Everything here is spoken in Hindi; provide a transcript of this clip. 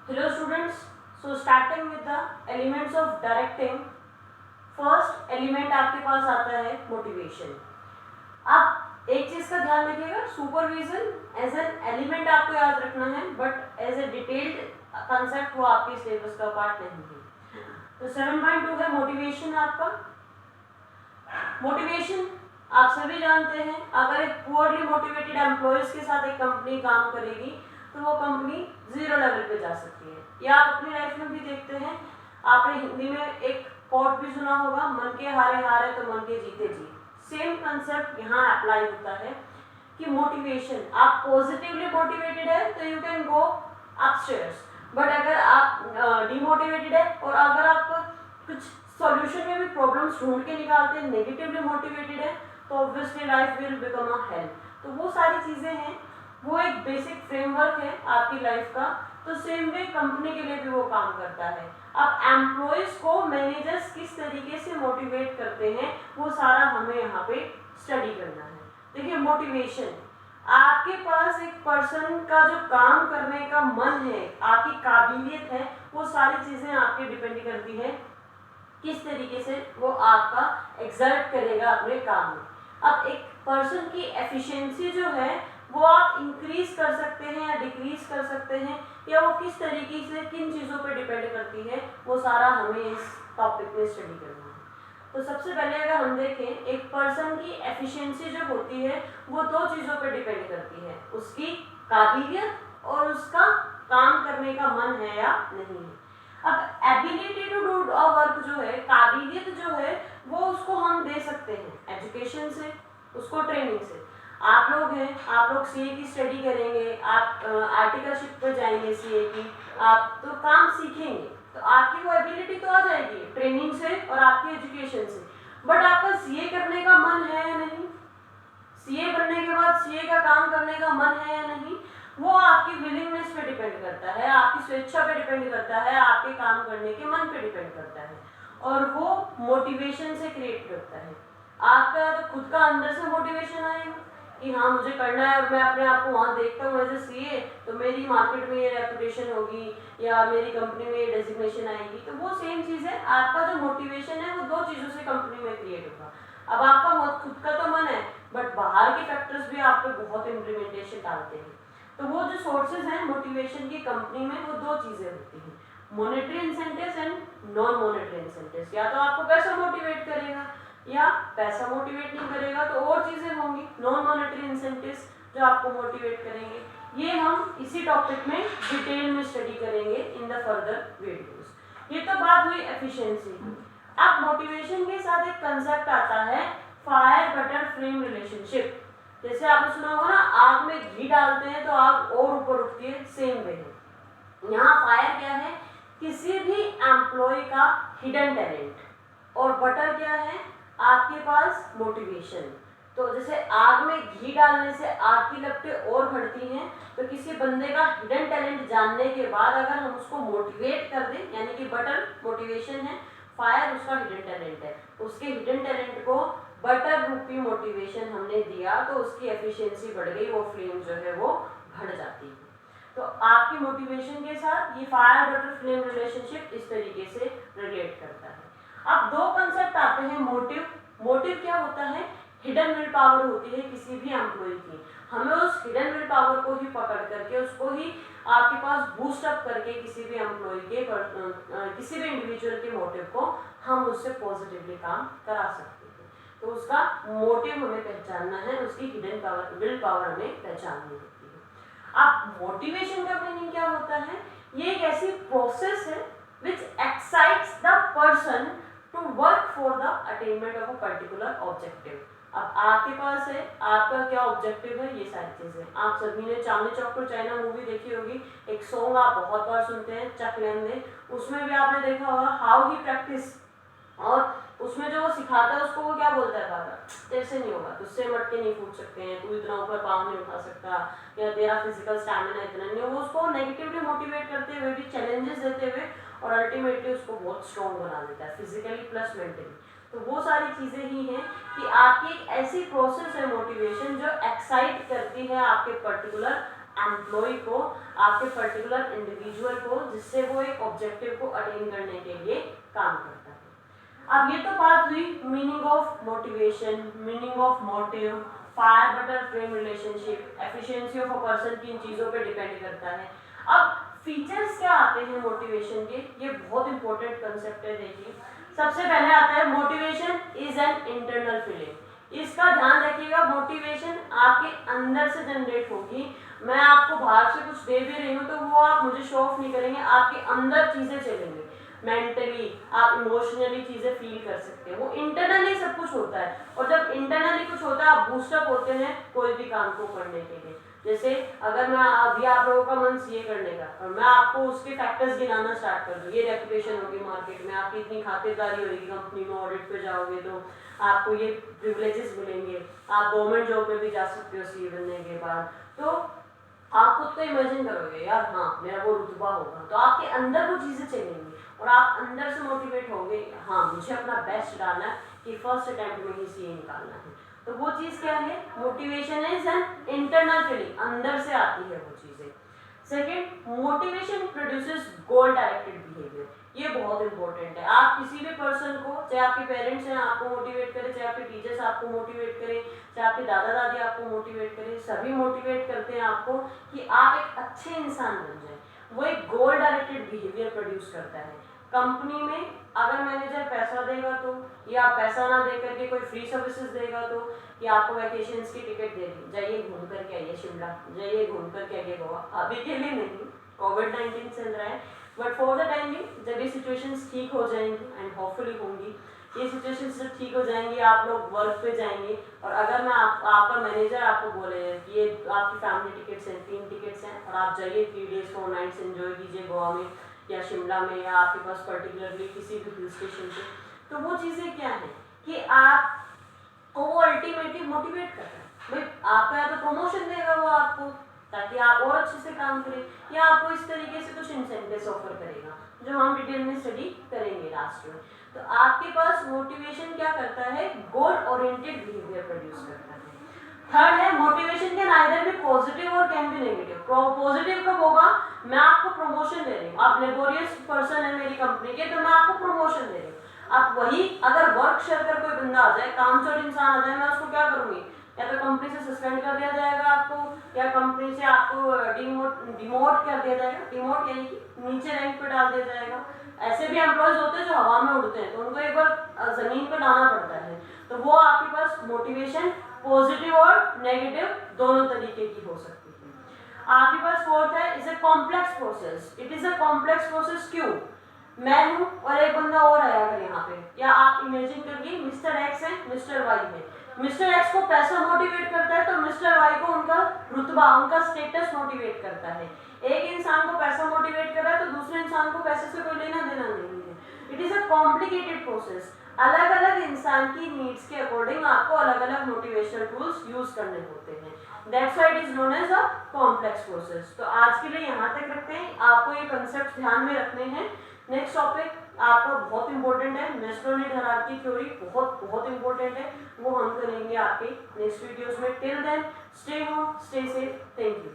Hello students, so starting with the elements of directing. First element आपके पास आता है मोटिवेशन. आप एक चीज का ध्यान रखिएगा, सुपरविजन एज एन एलिमेंट आपको याद रखना है, but as a detailed concept वो आपके सिलेबस का पार्ट नहीं है. तो 7.2 है मोटिवेशन आपका. मोटिवेशन आप सभी जानते हैं, अगर एक पुअरली मोटिवेटेड एम्प्लॉयज के साथ एक कंपनी काम करेगी तो वो कंपनी जीरो लेवल पे जा सकती है. या आप अपनी लाइफ में भी देखते हैं, आपने हिंदी में एक कोट भी सुना होगा, मन के हारे हारे तो मन के जीते जीत. सेम कंसेप्ट यहाँ अप्लाई होता है कि मोटिवेशन, आप पॉजिटिवली मोटिवेटेड है तो you can go upstairs, but अगर आप डिमोटिवेटेड है और अगर आप कुछ सॉल्यूशन में भी प्रॉब्लम्स ढूंढ के निकालते हैं, नेगेटिवली मोटिवेटेड है, तो obviously life will become a hello. तो वो सारी चीज़ें हैं, वो एक बेसिक फ्रेमवर्क है आपकी लाइफ का. तो सेम वे कंपनी के लिए भी वो काम करता है. अब एम्प्लॉयज को मैनेजर्स किस तरीके से मोटिवेट करते हैं वो सारा हमें यहाँ पे स्टडी करना है. देखिए मोटिवेशन, आपके पास एक पर्सन का जो काम करने का मन है, आपकी काबिलियत है, वो सारी चीज़ें आपके डिपेंड करती है किस तरीके से वो आपका एक्सर्ट करेगा अपने काम में. अब एक पर्सन की एफिशिएंसी जो है वो आप इंक्रीज कर सकते हैं या डिक्रीज कर सकते हैं, या वो किस तरीके से किन चीज़ों पे डिपेंड करती है, वो सारा हमें इस टॉपिक में स्टडी करना है. तो सबसे पहले अगर हम देखें, एक पर्सन की एफिशिएंसी जो होती है वो दो चीज़ों पे डिपेंड करती है, उसकी काबिलियत और उसका काम करने का मन है या नहीं है. अब ability to do a work जो है, काबिलियत जो है, वो उसको हम दे सकते हैं एजुकेशन से, उसको ट्रेनिंग से. आप लोग हैं, आप लोग सीए की स्टडी करेंगे, आप आर्टिकलशिप पर जाएंगे सीए की, आप तो काम सीखेंगे, तो आपकी वो एबिलिटी तो आ जाएगी ट्रेनिंग से और आपकी एजुकेशन से. बट आपका सीए करने का मन है या नहीं, सीए बनने के बाद सीए का काम करने का मन है या नहीं, वो आपकी विलिंगनेस पे डिपेंड करता है, आपकी स्वेच्छा पे डिपेंड करता है, आपके काम करने के मन पे डिपेंड करता है, और वो मोटिवेशन से क्रिएट करता है. आपका तो खुद का अंदर से मोटिवेशन आएगा कि हाँ मुझे करना है, और मैं अपने आप को वहाँ देखता हूँ एज ए सीए, तो मेरी मार्केट में ये रेपुटेशन होगी या मेरी कंपनी में ये डेजिग्नेशन आएगी. तो वो सेम चीज़ है, आपका जो मोटिवेशन है वो दो चीज़ों से कंपनी में क्रिएट होगा. अब आपका खुद का तो मन है, बट बाहर के फैक्टर्स भी आप पे बहुत इम्प्लीमेंटेशन डालते हैं. तो वो जो सोर्सेज हैं मोटिवेशन की कंपनी में, वो दो चीज़ें होती हैं, monetary incentives and non monetary incentives. या तो आपको पैसा मोटिवेट करेगा, या पैसा मोटिवेट नहीं करेगा तो और चीज़ें होंगी नॉन मॉनेटरी इंसेंटिव्स जो आपको मोटिवेट करेंगे. ये हम इसी टॉपिक में डिटेल में स्टडी करेंगे इन द फर्दर वीडियोस. ये तो बात हुई एफिशिएंसी की. अब मोटिवेशन के साथ एक कंसेप्ट आता है फायर बटर फ्लेम रिलेशनशिप. जैसे आपने सुना होगा ना, आग में घी डालते हैं तो आग और ऊपर उठती है, सेम वे है. यहाँ फायर क्या है, किसी भी एम्प्लॉय का हिडन टैलेंट, और बटर क्या है, आपके पास मोटिवेशन. तो जैसे आग में घी डालने से आग की लपटें और बढ़ती हैं, तो किसी बंदे का हिडन टैलेंट जानने के बाद अगर हम उसको मोटिवेट कर दें, यानी कि बटर मोटिवेशन है, फायर उसका हिडन टैलेंट है, उसके हिडन टैलेंट को बटर रूपी मोटिवेशन हमने दिया तो उसकी एफिशिएंसी बढ़ गई, वो फ्लेम जो है वो बढ़ जाती है. तो आपकी मोटिवेशन के साथ ये फायर बटर फ्लेम रिलेशनशिप इस तरीके से रिलेट करता है. अब दो कंसेप्ट आते हैं, मोटिव. मोटिव क्या होता है, हिडन विल पावर होती है किसी भी एम्प्लॉय की. हमें उस हिडन विल पावर को ही पकड़ करके, उसको ही आपके पास बूस्ट अप करके किसी भी एम्प्लॉय के किसी भी इंडिविजुअल के मोटिव को हम उससे पॉजिटिवली काम करा सकते हैं. तो उसका मोटिव हमें पहचानना है, उसकी हिडन पावर विल पावर हमें पहचाननी होती है. अब मोटिवेशन का मीनिंग क्या होता है, ये एक ऐसी प्रोसेस है which excites the person to work for the attainment of a particular objective. अब आपके पास है, आपका क्या ऑब्जेक्टिव है, ये सारी चीजें. आप सभी ने Chandni Chowk to China movie देखी होगी, एक सॉन्ग आप बहुत बार सुनते हैं, चक लेन दे. उसमें भी आपने देखा होगा हाउ ही प्रैक्टिस, और उसमें जो वो सिखाता है उसको वो क्या बोलता है, दादा तेरे से नहीं होगा, तुझसे मटके नहीं फूट सकते हैं, तू इतना ऊपर पाँव नहीं उठा सकता, या तेरा फिजिकल स्टैमिना इतना नहीं. वो उसको नेगेटिवली मोटिवेट करते हुए भी, चैलेंजेस देते हुए, और अल्टीमेटली उसको बहुत स्ट्रॉन्ग बना देता है फिजिकली प्लस मेंटली. तो वो सारी चीज़ें ही हैं कि आपकी एक ऐसी प्रोसेस है मोटिवेशन जो एक्साइट करती है आपके पर्टिकुलर एम्प्लॉय को, आपके पर्टिकुलर इंडिविजुअल को, जिससे वो एक ऑब्जेक्टिव को अटेन करने के लिए काम करता है। अब ये तो बात हुई meaning of motivation, meaning of motive, fire butter frame relationship, efficiency of a person की इन चीज़ों पे डिपेंड करता है। अब फीचर्स क्या आते हैं मोटिवेशन के, ये बहुत इंपॉर्टेंट कंसेप्ट है। देखिए सबसे पहले आता है motivation is an internal feeling. इसका ध्यान रखिएगा, मोटिवेशन आपके अंदर से जनरेट होगी। मैं आपको बाहर से कुछ दे भी रही हूँ तो वो आप मुझे शो ऑफ नहीं करेंगे, आपके अंदर चीजें चलेंगी, मेंटली आप इमोशनली चीजें फील कर सकते हैं। वो इंटरनली सब कुछ होता है, और जब इंटरनली कुछ होता है आप बूस्टअप होते हैं कोई भी काम को करने के लिए। जैसे अगर मैं अभी आप लोगों का मन सीए करने का, और मैं आपको उसके फैक्टर्स गिनाना स्टार्ट कर दूँ, ये रेपुटेशन होगी मार्केट में, आपकी इतनी खातिरदारी होगी कंपनी में, ऑडिट पे जाओगे तो आपको ये प्रिविलेजेस मिलेंगे, आप गवर्नमेंट जॉब में भी जा सकते हो सीए बनने के बाद, तो आप खुद को इमेजिन करोगे यार हाँ मेरा वो रुतबा होगा, तो आपके अंदर वो चीज़ें चलेंगी और आप अंदर से मोटिवेट होगे, हाँ मुझे अपना बेस्ट डालना है कि फर्स्ट अटेम्प्ट में ही सीए निकालना है। तो वो चीज़ क्या है, motivation is an internal feeling, अंदर से आती है वो चीज़ें। सेकेंड, मोटिवेशन प्रोड्यूसेस गोल डायरेक्टेड बिहेवियर। ये बहुत इंपॉर्टेंट है। आप किसी भी पर्सन को, चाहे आपके पेरेंट्स हैं आपको मोटिवेट करें, चाहे आपके टीचर्स आपको मोटिवेट करें, चाहे आपके दादा दादी आपको मोटिवेट करें, सभी मोटिवेट करते हैं आपको कि आप एक अच्छे इंसान बन जाए। वो एक गोल डायरेक्टेड बिहेवियर प्रोड्यूस करता है। कंपनी में अगर मैनेजर पैसा देगा तो, या पैसा ना दे करके कोई फ्री सर्विसेज देगा तो, या आपको वैकेशंस की टिकट दे दी, जाइए घूम करके आइए शिमला, जाइए घूम करके आइए गोवा, अभी के लिए नहीं, कोविड-19 चल रहा है, but for the time being जब ये सिचुएशंस ठीक हो जाएंगी, एंड होपफुली होंगी, ये सिचुएशंस जब ठीक हो जाएंगी आप लोग वर्क पे जाएंगे, और अगर मैं आपका मैनेजर आपको बोले कि ये आपकी फैमिली टिकट्स हैं, 3 टिकट्स हैं और आप जाइए 3 days 4 nights एंजॉय कीजिए गोवा में या शिमला में, या आपके पास पर्टिकुलरली किसी भी हिल स्टेशन पे, तो वो चीज़ें क्या है कि आपको वो अल्टीमेटली मोटिवेट कर रहा है। भाई आपका या तो प्रमोशन देगा वो आपको ताकि आप और अच्छे से काम करें, या आपको इस तरीके से कुछ इंसेंटिव्स ऑफर करेगा जो हम डिटेल में स्टडी करेंगे लास्ट में। तो आपके पास मोटिवेशन क्या करता है, गोल ओरिएंटेड बिहेवियर प्रोड्यूस करता है। थर्ड है motivation can either be positive or can be negative. Positive कब होगा, मैं आपको प्रमोशन दे रही हूँ, आप लेबोरियस पर्सन है मेरी कंपनी के, तो मैं आपको प्रमोशन दे रही हूँ। आप वही अगर वर्क शेयर कर कोई बंदा आ जाए, कामचोर इंसान आ जाए, मैं उसको क्या करूंगी, या तो कंपनी से सस्पेंड कर दिया जाएगा आपको, या कंपनी से आपको डिमोट कर दिया जाएगा, डिमोट यानी कि नीचे रैंक पे डाल दिया जाएगा। ऐसे भी एम्प्लॉयज होते हैं जो हवा में उड़ते हैं, तो उनको एक बार जमीन पे लाना पड़ता है। तो वो आपके पास मोटिवेशन पॉजिटिव और नेगेटिव दोनों तरीके की हो सकती है। आपके पास फोर्थ है, is a complex process. It is a complex process क्यों, मैं हूं और एक बंदा और आया अगर यहाँ पे, या आप इमेजिन करिए मिस्टर एक्स है, मिस्टर वाई है। मिस्टर एक्स को पैसा मोटिवेट करता है तो मिस्टर वाई को उनका रुतबा, उनका स्टेटस मोटिवेट करता है। एक इंसान को पैसा मोटिवेट कर रहा है तो दूसरे इंसान को पैसे से कोई लेना देना नहीं है। It is a complicated process. अलग अलग इंसान की नीड्स के अकॉर्डिंग आपको अलग अलग मोटिवेशनल टूल्स यूज करने होते हैं। That's why it is known as a complex process. तो आज के लिए यहाँ तक रखते हैं, आपको ये कंसेप्ट ध्यान में रखने हैं। नेक्स्ट टॉपिक आपका बहुत इंपॉर्टेंट है, मैस्ट्रोनिड हायरार्की थ्योरी बहुत इंपॉर्टेंट है, वो हम करेंगे आपके नेक्स्ट वीडियोस में। Till then stay home, stay safe, thank you.